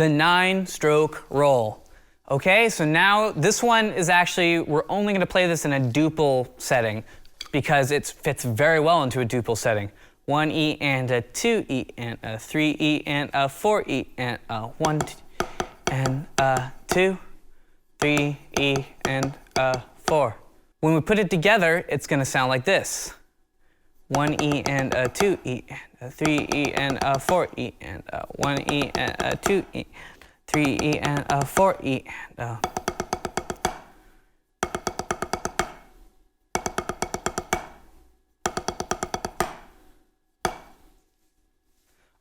the 9-stroke roll. Okay, so now this one is actually, we're only gonna play this in a duple setting because it fits very well into a duple setting. 1 E and a 2 E and a 3 E and a 4 E and a 1 and a 2, 3 E and a 4. When we put it together, it's gonna sound like this. 1 E and a 2 E and a 3 E and a 4 E and a 1 E and a 2 E, 3 E and a 4 E and a...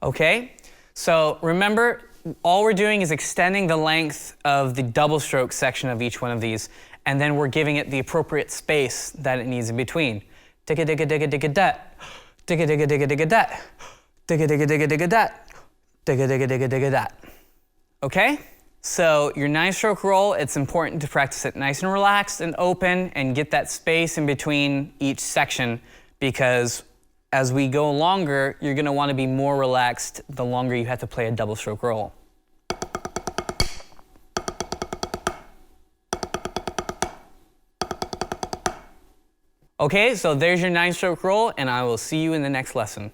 Okay, so remember, all we're doing is extending the length of the double stroke section of each one of these, and then we're giving it the appropriate space that it needs in between. Digga digga digga digga dat, digga digga digga digga dat, digga digga digga digga dat, digga digga digga digga dat. Okay, so your 9-stroke roll, it's important to practice it nice and relaxed and open and get that space in between each section, because as we go longer, you're going to want to be more relaxed the longer you have to play a double stroke roll. Okay, so there's your 9-stroke roll, and I will see you in the next lesson.